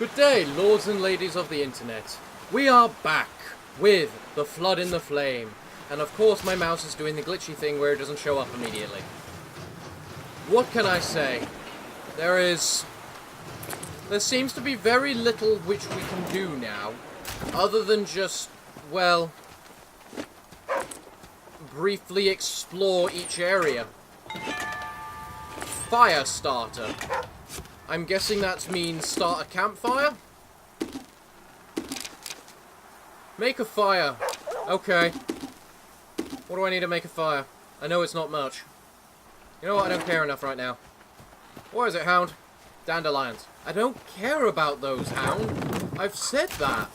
Good day, lords and ladies of the internet. We are back with The Flood in the Flame. And of course my mouse is doing the glitchy thing where it doesn't show up immediately. What can I say? There seems to be very little which we can do now, other than just, well, briefly explore each area. Fire starter. I'm guessing that means start a campfire? Make a fire. Okay. What do I need to make a fire? I know it's not much. You know what? I don't care enough right now. What is it, Hound? Dandelions. I don't care about those, Hound. I've said that.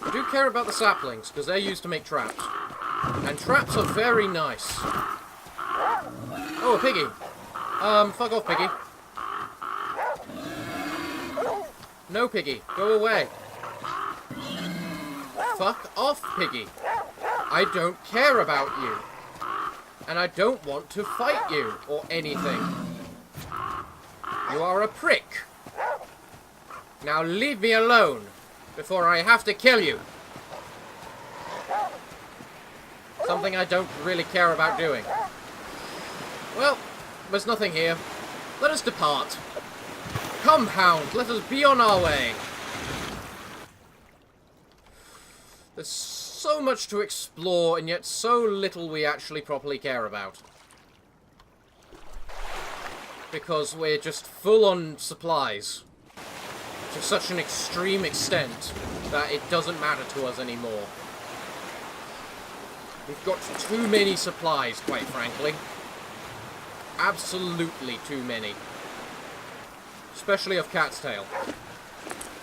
I do care about the saplings, because they're used to make traps. And traps are very nice. Oh, a piggy. Fuck off, piggy. No, piggy. Go away. Fuck off, piggy. I don't care about you. And I don't want to fight you, or anything. You are a prick. Now leave me alone, before I have to kill you. Something I don't really care about doing. Well, there's nothing here. Let us depart. Come, Hound, let us be on our way. There's so much to explore, and yet so little we actually properly care about. Because we're just full on supplies. To such an extreme extent that it doesn't matter to us anymore. We've got too many supplies, quite frankly. Absolutely too many. Especially of Cat's Tail.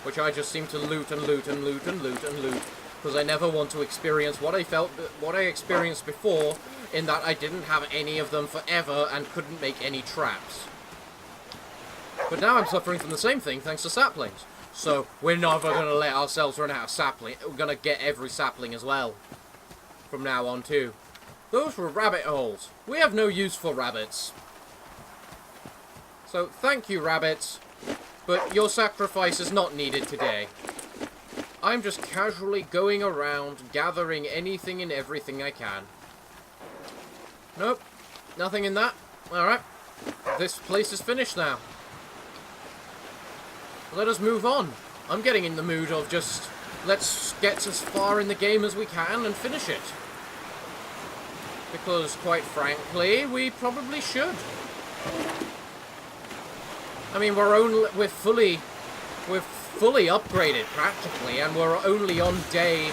Which I just seem to loot and loot and loot and loot and loot. Because I never want to experience what I experienced before, in that I didn't have any of them forever and couldn't make any traps. But now I'm suffering from the same thing thanks to saplings. So we're never going to let ourselves run out of sapling. We're going to get every sapling as well. From now on too. Those were rabbit holes. We have no use for rabbits. So thank you, rabbits. But your sacrifice is not needed today. I'm just casually going around, gathering anything and everything I can. Nope. Nothing in that. Alright. This place is finished now. Let us move on. I'm getting in the mood of just, let's get as far in the game as we can and finish it. Because, quite frankly, we probably should. I mean, we're fully upgraded, practically, and we're only on day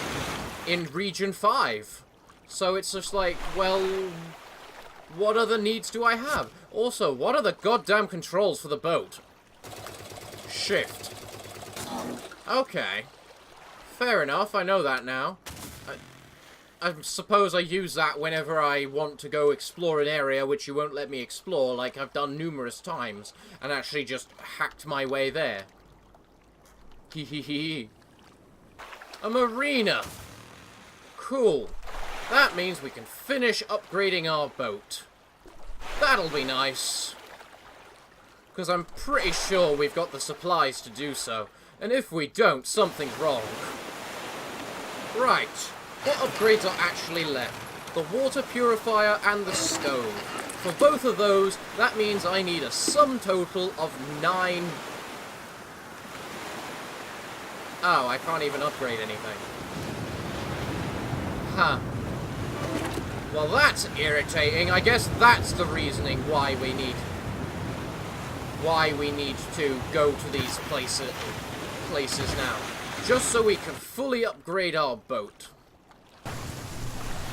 in Region 5. So it's just like, well, what other needs do I have? Also, what are the goddamn controls for the boat? Shift. Okay. Fair enough, I know that now. I suppose I use that whenever I want to go explore an area which you won't let me explore, like I've done numerous times, and actually just hacked my way there. Hehehe. A marina! Cool. That means we can finish upgrading our boat. That'll be nice. Because I'm pretty sure we've got the supplies to do so, and if we don't, something's wrong. Right. What upgrades are actually left? The water purifier and the stove. For both of those, that means I need a sum total of 9... Oh, I can't even upgrade anything. Huh. Well, that's irritating. I guess that's the reasoning why we need to go to these places now. Just so we can fully upgrade our boat.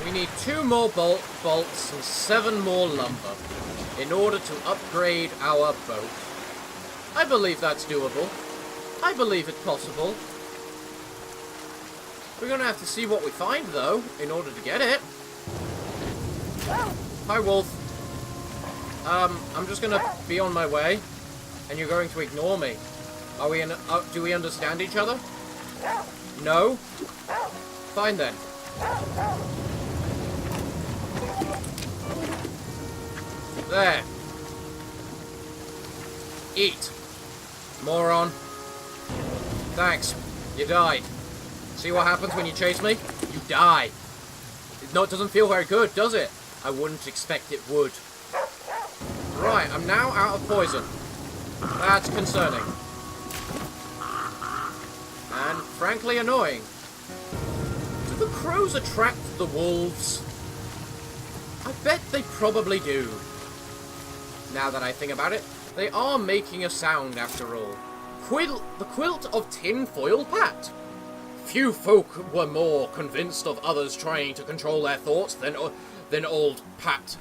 We need 2 more bolts and 7 more lumber in order to upgrade our boat. I believe that's doable. I believe it's possible. We're going to have to see what we find, though, in order to get it. Hi, Wolf. I'm just going to be on my way, and you're going to ignore me. Are we do we understand each other? No? Fine, then. There. Eat. Moron. Thanks. You died. See what happens when you chase me? You die. It doesn't feel very good, does it? I wouldn't expect it would. Right, I'm now out of poison. That's concerning. And frankly annoying. Do the crows attract the wolves? I bet they probably do. Now that I think about it, they are making a sound after all. The quilt of tinfoil Pat. Few folk were more convinced of others trying to control their thoughts than old Pat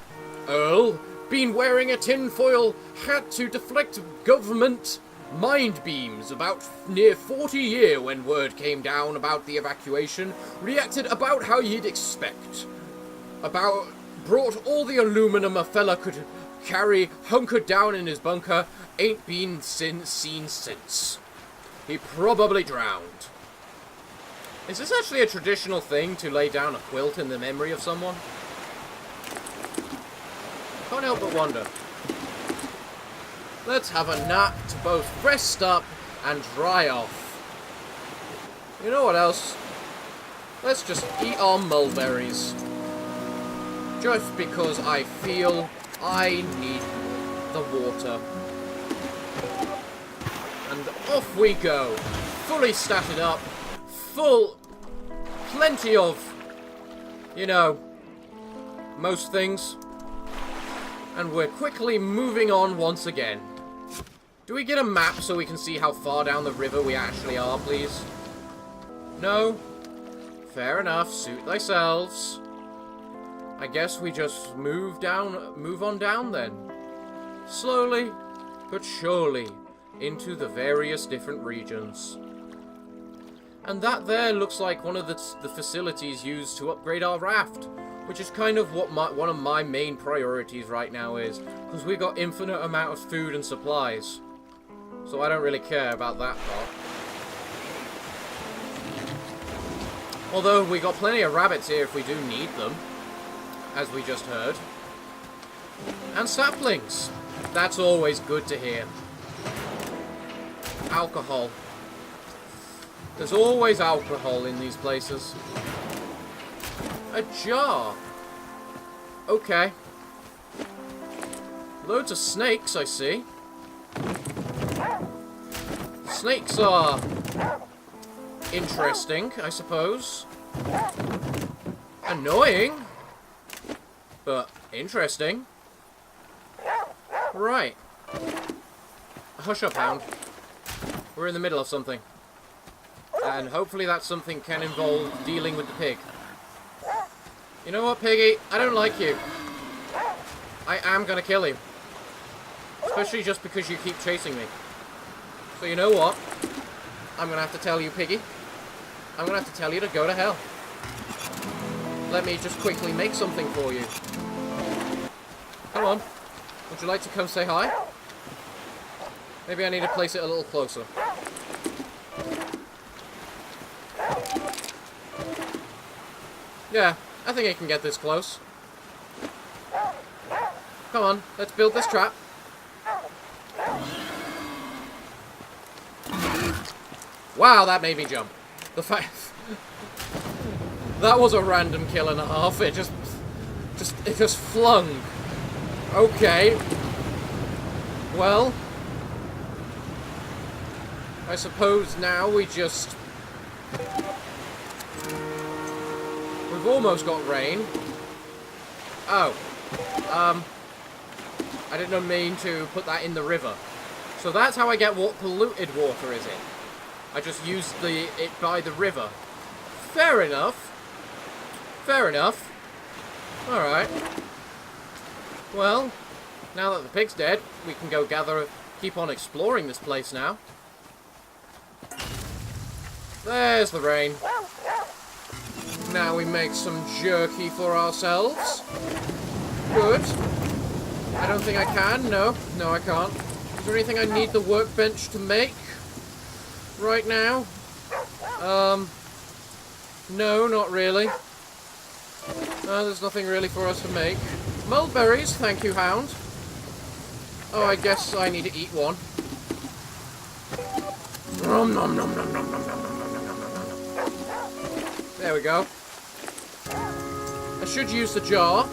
Earl. Been wearing a tinfoil hat to deflect government mind beams about near 40 year when word came down about the evacuation. Reacted about how you'd expect. Brought all the aluminum a fella could carry, hunkered down in his bunker, ain't been seen since. He probably drowned. Is this actually a traditional thing to lay down a quilt in the memory of someone? Can't help but wonder. Let's have a nap to both rest up and dry off. You know what else? Let's just eat our mulberries. Just because I feel I need the water. And off we go. Fully statted up. Plenty of, you know, most things. And we're quickly moving on once again. Do we get a map so we can see how far down the river we actually are, please? No? Fair enough, suit thyselves. I guess we just move on down then. Slowly, but surely, into the various different regions. And that there looks like one of the facilities used to upgrade our raft, which is kind of what one of my main priorities right now is, because we got infinite amount of food and supplies. So I don't really care about that part. Although we got plenty of rabbits here if we do need them, as we just heard. And saplings. That's always good to hear. Alcohol. There's always alcohol in these places. A jar. Okay. Loads of snakes, I see. Snakes are interesting, I suppose. Annoying. But interesting. Right. Hush up, hound. We're in the middle of something. And hopefully that something can involve dealing with the pig. You know what, piggy? I don't like you. I am gonna kill you. Especially just because you keep chasing me. So you know what? I'm gonna have to tell you, piggy. I'm gonna have to tell you to go to hell. Let me just quickly make something for you. Come on. Would you like to come say hi? Maybe I need to place it a little closer. Yeah, I think I can get this close. Come on, let's build this trap. Wow, that made me jump. The fact... that was a random kill and a half. It just flung. Okay. Well... I suppose now we just... We've almost got rain. Oh. I didn't mean to put that in the river. So that's how I get polluted water, is it? I just used it by the river. Fair enough. Fair enough. Alright. Well, now that the pig's dead, we can go keep on exploring this place now. There's the rain. Now we make some jerky for ourselves. Good. I don't think I can. No, I can't. Is there anything I need the workbench to make right now? No, not really. There's nothing really for us to make. Mulberries, thank you, hound. Oh, I guess I need to eat one. Nom nom nom nom nom nom nom nom nom nom nom nom. There we go. I should use the jar.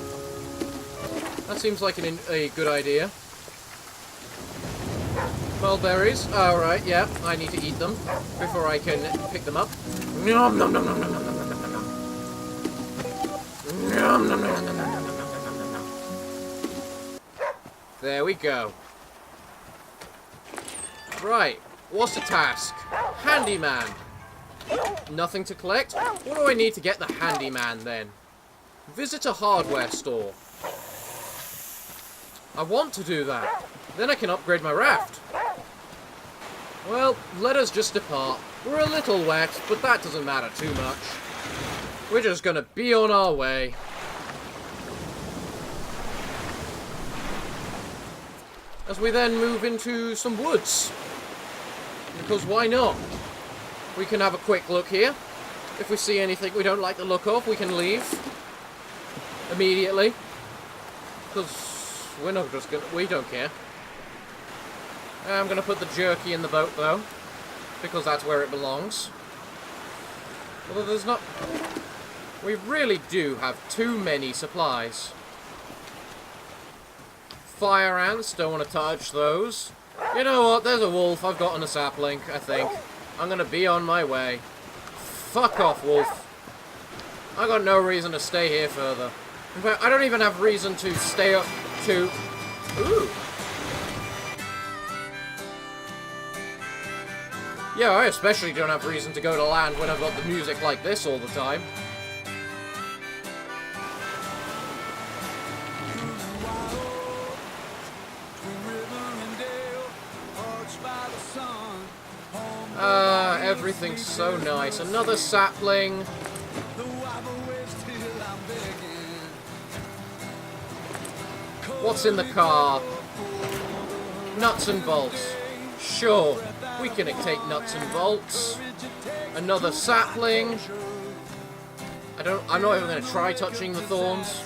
That seems like a good idea. Mulberries. Alright, yeah. I need to eat them before I can pick them up. Nom nom nom nom nom nom nom nom nom nom. Nom nom nom nom nom nom nom nom nom nom. There we go. Right. What's the task? Handyman. Nothing to collect? What do I need to get the handyman then? Visit a hardware store. I want to do that. Then I can upgrade my raft. Well, let us just depart. We're a little wet, but that doesn't matter too much. We're just gonna be on our way. As we then move into some woods. Because why not? We can have a quick look here. If we see anything we don't like the look of, we can leave. Immediately. Because we're not just gonna... we don't care. I'm gonna put the jerky in the boat, though. Because that's where it belongs. Although there's not... we really do have too many supplies. Fire ants, don't want to touch those. You know what, there's a wolf. I've gotten a sapling, I think. I'm gonna be on my way. Fuck off, wolf. I got no reason to stay here further. In fact, I don't even have reason to stay up to... ooh. Yeah, I especially don't have reason to go to land when I've got the music like this all the time. Everything's so nice. Another sapling. What's in the car? Nuts and bolts. Sure, we can take nuts and bolts. Another sapling. I'm not even going to try touching the thorns.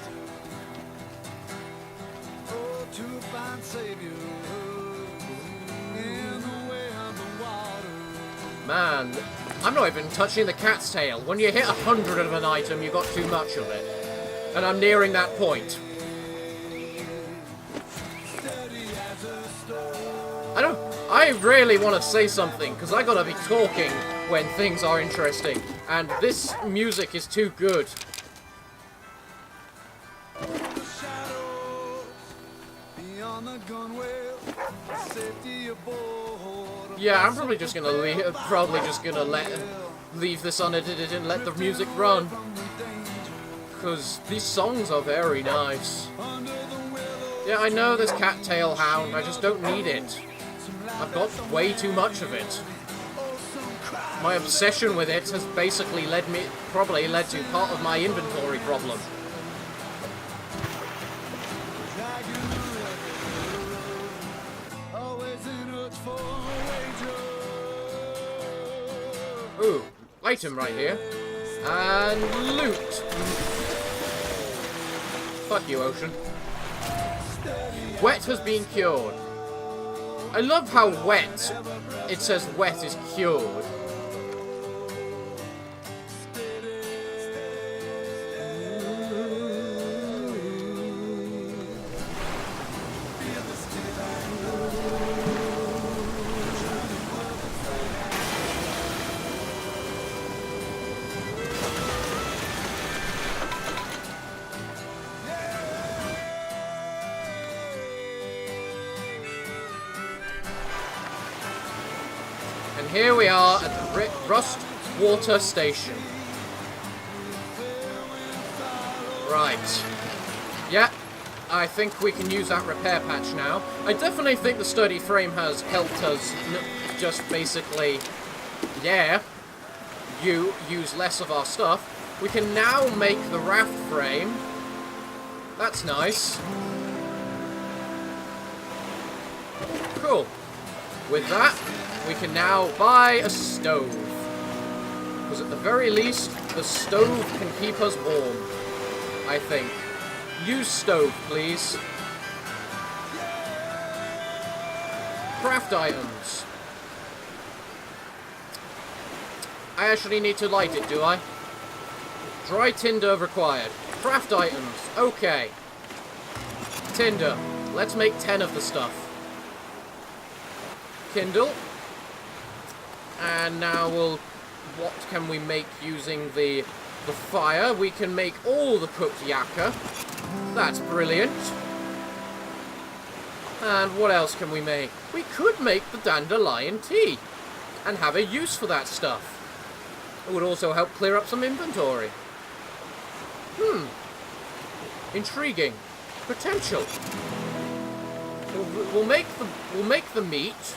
Man, I'm not even touching the cat's tail. When you hit 100 of an item, you got too much of it. And I'm nearing that point. I really want to say something, because I gotta be talking when things are interesting. And this music is too good. Yeah, I'm probably just gonna leave this unedited and let the music run. Because these songs are very nice. Yeah, I know there's Cattail Hound, I just don't need it. I've got way too much of it. My obsession with it has basically probably led to part of my inventory problem. Ooh, item right here. And loot. Fuck you, ocean. Wet has been cured. I love how wet, it says wet is cured. And here we are at the Rust Water Station. Right. Yeah, I think we can use that repair patch now. I definitely think the sturdy frame has helped us just basically, yeah, use less of our stuff. We can now make the raft frame. That's nice. Cool. With that, we can now buy a stove. Because at the very least, the stove can keep us warm. I think. Use stove, please. Craft items. I actually need to light it, do I? Dry tinder required. Craft items. Okay. Tinder. Let's make 10 of the stuff. Kindle. And now we'll... What can we make using the fire? We can make all the cooked yakka. That's brilliant. And what else can we make? We could make the dandelion tea. And have a use for that stuff. It would also help clear up some inventory. Intriguing. Potential. We'll make the meat.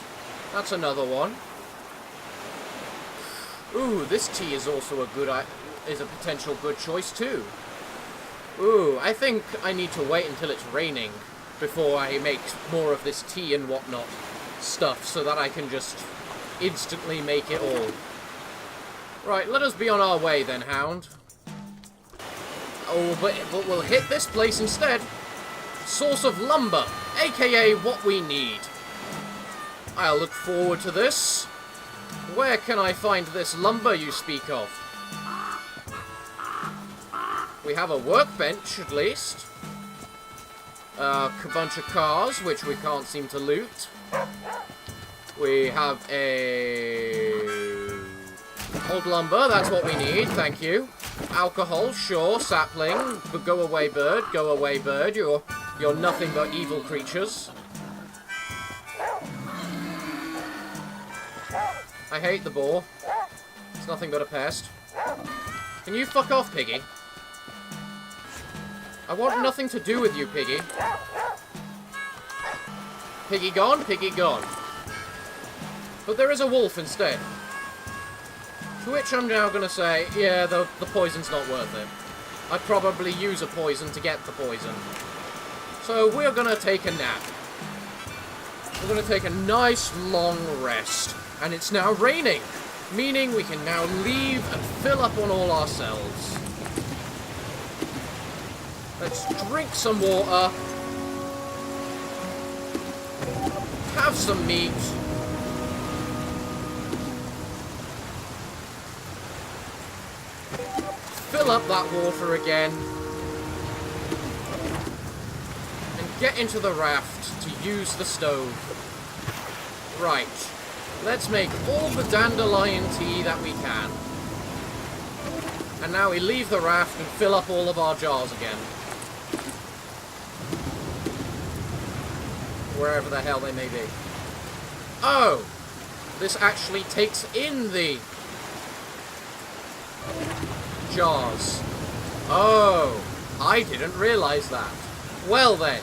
That's another one. Ooh, this tea is also a potential good choice too. Ooh, I think I need to wait until it's raining before I make more of this tea and whatnot stuff, so that I can just instantly make it all. Right, let us be on our way then, Hound. Oh, but we'll hit this place instead. Source of lumber, aka what we need. I'll look forward to this. Where can I find this lumber you speak of? We have a workbench, at least. A bunch of cars, which we can't seem to loot. We have a... old lumber, that's what we need, thank you. Alcohol, sure, sapling, but go away bird, you're nothing but evil creatures. I hate the boar. It's nothing but a pest. Can you fuck off, Piggy? I want nothing to do with you, Piggy. Piggy gone, Piggy gone. But there is a wolf instead. To which I'm now going to say, yeah, the poison's not worth it. I'd probably use a poison to get the poison. So we're going to take a nap. We're going to take a nice long rest. And it's now raining, meaning we can now leave and fill up on all ourselves. Let's drink some water. Have some meat. Fill up that water again. And get into the raft to use the stove. Right. Let's make all the dandelion tea that we can. And now we leave the raft and fill up all of our jars again. Wherever the hell they may be. Oh! This actually takes in the jars. Oh! I didn't realise that. Well then.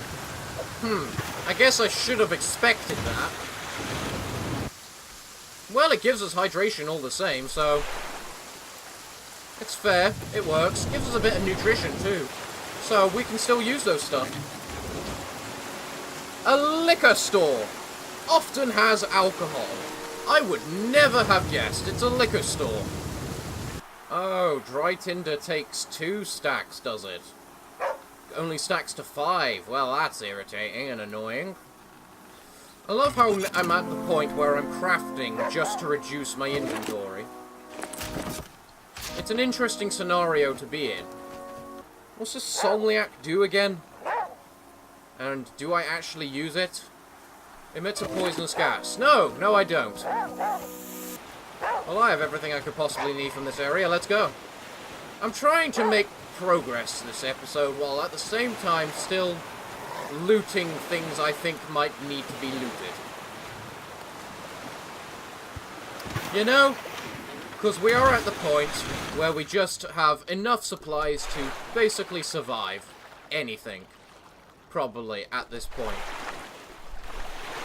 I guess I should have expected that. Well, it gives us hydration all the same, so... it's fair. It works. Gives us a bit of nutrition, too. So, we can still use those stuff. A liquor store often has alcohol. I would never have guessed it's a liquor store. Oh, dry tinder takes 2 stacks, does it? Only stacks to 5. Well, that's irritating and annoying. I love how I'm at the point where I'm crafting just to reduce my inventory. It's an interesting scenario to be in. What's this Solniac do again? And do I actually use it? Emits a poisonous gas. No, I don't. Well, I have everything I could possibly need from this area. Let's go. I'm trying to make progress this episode while at the same time still looting things I think might need to be looted. You know, because we are at the point where we just have enough supplies to basically survive anything. Probably at this point.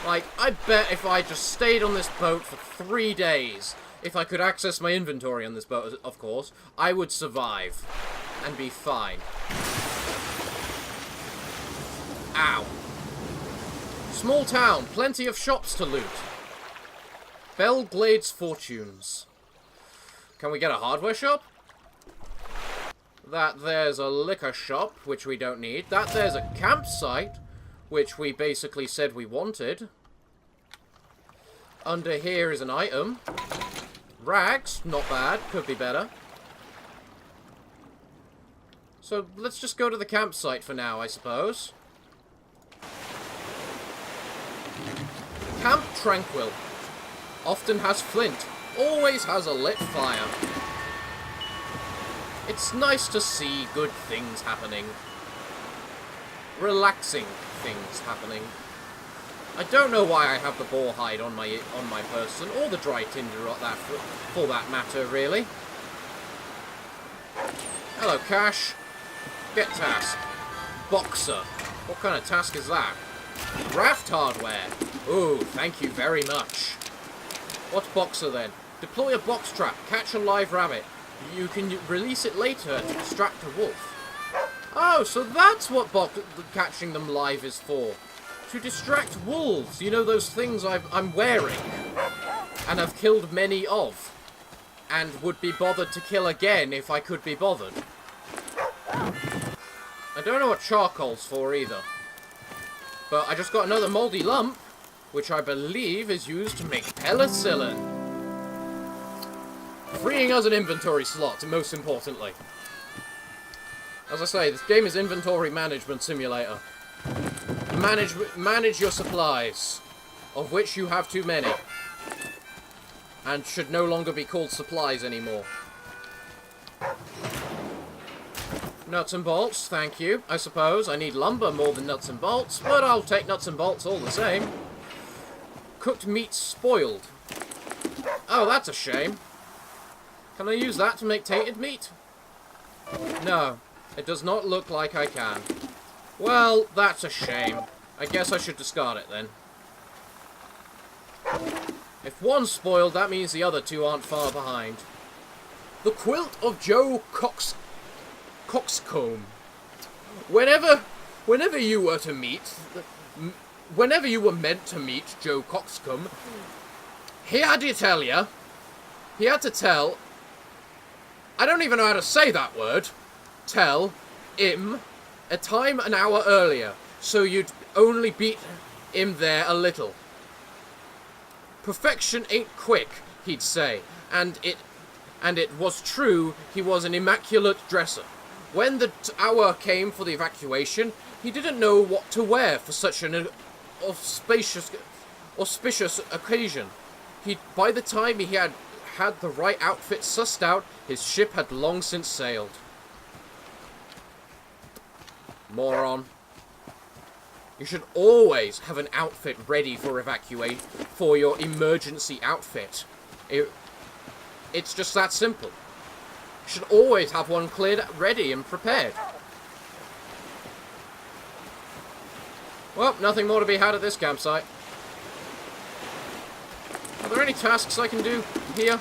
Like, I bet if I just stayed on this boat for 3 days, if I could access my inventory on this boat, of course, I would survive and be fine. Ow. Small town, plenty of shops to loot. Belglade's Fortunes. Can we get a hardware shop? That there's a liquor shop, which we don't need. That there's a campsite, which we basically said we wanted. Under here is an item. Rags, not bad. Could be better. So, let's just go to the campsite for now, I suppose. Camp Tranquil. Often has flint. Always has a lit fire. It's nice to see good things happening. Relaxing things happening. I don't know why I have the boar hide on my person, or the dry tinder for that matter, really. Hello, Cash. Get task. Boxer. What kind of task is that? Raft hardware. Ooh, thank you very much. What's Boxer then? Deploy a box trap. Catch a live rabbit. You can release it later to distract a wolf. Oh, so that's what catching them live is for. To distract wolves. You know those things I'm wearing. And have killed many of. And would be bothered to kill again if I could be bothered. I don't know what charcoal's for either. But I just got another moldy lump, which I believe is used to make penicillin. Freeing us an inventory slot, most importantly. As I say, this game is inventory management simulator. Manage your supplies, of which you have too many. And should no longer be called supplies anymore. Nuts and bolts, thank you. I suppose I need lumber more than nuts and bolts, but I'll take nuts and bolts all the same. Cooked meat spoiled. Oh, that's a shame. Can I use that to make tainted meat? No, it does not look like I can. Well, that's a shame. I guess I should discard it then. If one's spoiled, that means the other two aren't far behind. The quilt of Joe Coxcomb. Whenever you were meant to meet Joe Coxcomb, he had to tell, I don't even know how to say that word, tell him a time an hour earlier, so you'd only beat him there a little. Perfection ain't quick, he'd say, and it was true. He was an immaculate dresser. When the hour came for the evacuation, he didn't know what to wear for such an auspicious occasion. By the time he had the right outfit sussed out, his ship had long since sailed. Moron. You should always have an outfit ready for evacuate, for your emergency outfit. It's just that simple. You should always have one cleared, ready and prepared. Well, nothing more to be had at this campsite. Are there any tasks I can do here?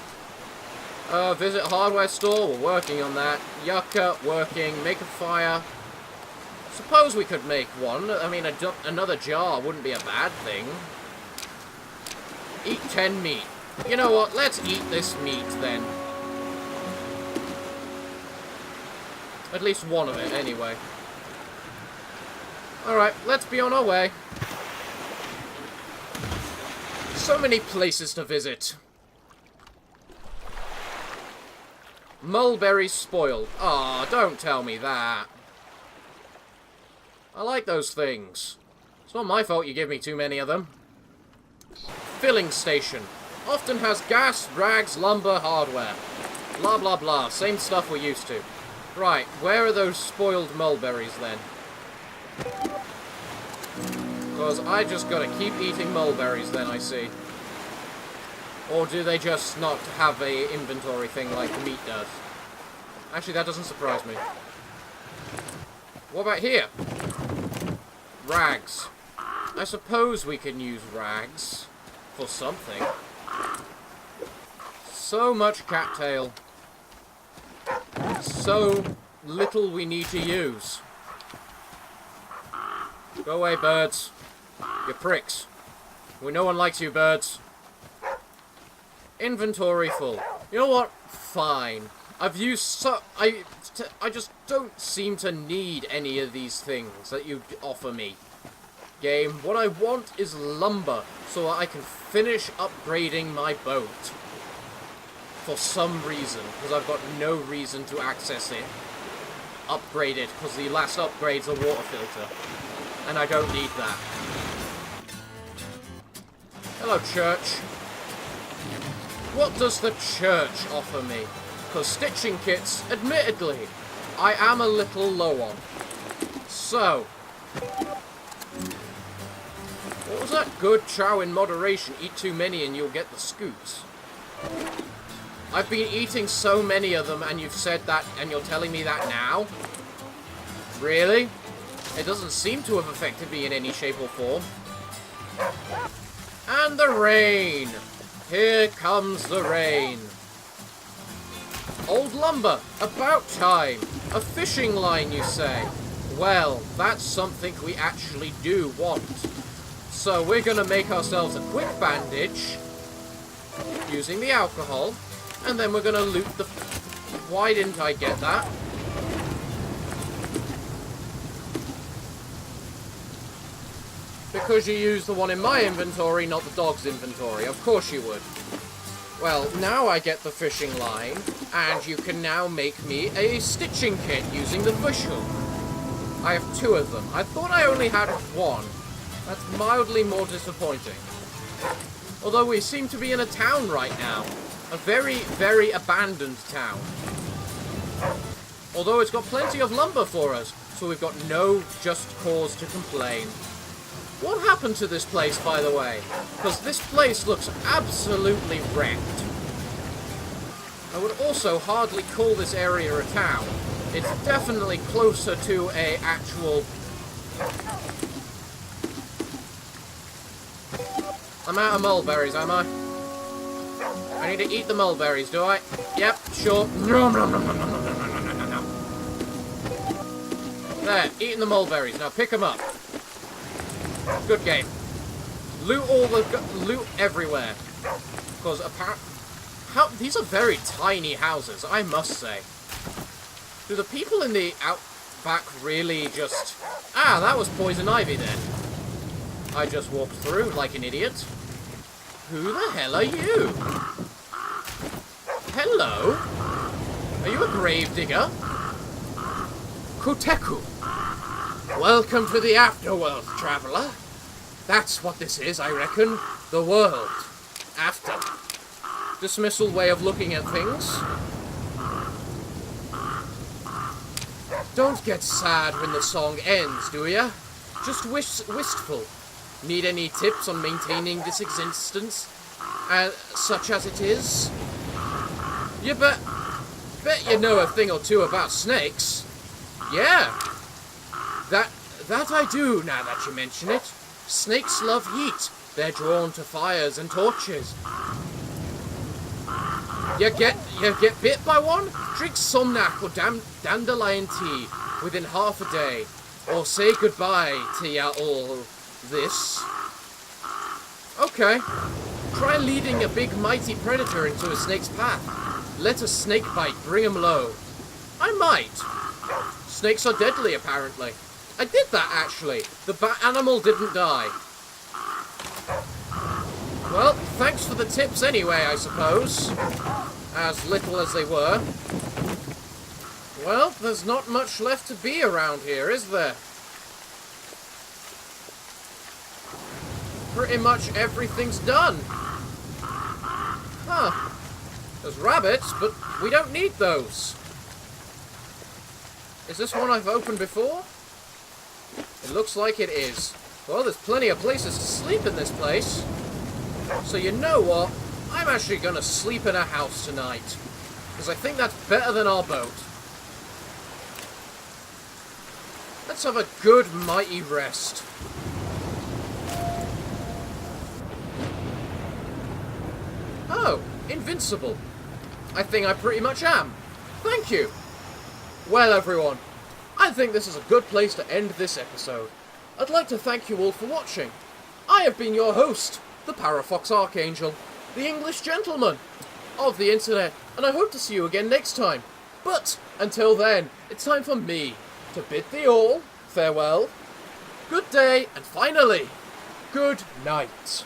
Visit hardware store, we're working on that. Yucca, working. Make a fire. Suppose we could make one. I mean, another jar wouldn't be a bad thing. Eat 10 meat. You know what? Let's eat this meat, then. At least one of it, anyway. Alright, let's be on our way. So many places to visit. Mulberries spoiled. Aw, don't tell me that. I like those things. It's not my fault you give me too many of them. Filling station. Often has gas, rags, lumber, hardware. Blah, blah, blah. Same stuff we're used to. Right, where are those spoiled mulberries, then? Because I just gotta keep eating mulberries, then, I see. Or do they just not have a inventory thing like the meat does? Actually, that doesn't surprise me. What about here? Rags. I suppose we can use rags for something. So much cattail. So little we need to use. Go away, birds. You pricks. No one likes you, birds. Inventory full. You know what? Fine. I've used I just don't seem to need any of these things that you offer me. Game, what I want is lumber so I can finish upgrading my boat. for some reason, because I've got no reason to access it, upgrade it, because the last upgrade's a water filter, and I don't need that. Hello, church. What does the church offer me? Because stitching kits, admittedly, I am a little low on. So, what was that? Good chow in moderation. Eat too many and you'll get the scoots. I've been eating so many of them and you've said that and you're telling me that now? Really? It doesn't seem to have affected me in any shape or form. And the rain. Here comes the rain. Old lumber. About time. A fishing line, you say? Well, that's something we actually do want. So we're going to make ourselves a quick bandage using the alcohol, and then we're going to loot the... Why didn't I get that? Because you used the one in my inventory, not the dog's inventory. Of course you would. Well, now I get the fishing line, and you can now make me a stitching kit using the fish hook. I have 2 of them. I thought I only had 1. That's mildly more disappointing. Although we seem to be in a town right now. A very, very abandoned town. Although it's got plenty of lumber for us, so we've got no just cause to complain. What happened to this place, by the way? Because this place looks absolutely wrecked. I would also hardly call this area a town. It's definitely closer to a actual... I'm out of mulberries, am I? I need to eat the mulberries, do I? Yep, sure. There, eating the mulberries. Now pick them up. Good game. Loot loot everywhere. Because these are very tiny houses, I must say. Do the people in the outback really just... Ah, that was poison ivy then. I just walked through like an idiot. Who the hell are you? Hello? Are you a gravedigger? Kuteku. Welcome to the afterworld, traveller. That's what this is, I reckon. The world. After. Dismissal way of looking at things. Don't get sad when the song ends, do ya? Just wistful. Need any tips on maintaining this existence, such as it is? You bet you know a thing or two about snakes. Yeah. That I do, now that you mention it. Snakes love heat. They're drawn to fires and torches. You get bit by one? Drink Somnac or dandelion tea within half a day. Or say goodbye to ya all this. Okay. Try leading a big mighty predator into a snake's path. Let a snake bite bring him low. I might. Snakes are deadly, apparently. I did that, actually. The animal didn't die. Well, thanks for the tips anyway, I suppose. As little as they were. Well, there's not much left to be around here, is there? Pretty much everything's done. Huh. There's rabbits, but we don't need those. Is this one I've opened before? It looks like it is. Well, there's plenty of places to sleep in this place. So you know what? I'm actually going to sleep in a house tonight. Because I think that's better than our boat. Let's have a good, mighty rest. Oh, invincible. I think I pretty much am. Thank you. Well, everyone, I think this is a good place to end this episode. I'd like to thank you all for watching. I have been your host, the Parafox Archangel, the English gentleman of the internet, and I hope to see you again next time. But, until then, it's time for me to bid thee all farewell, good day, and finally, good night.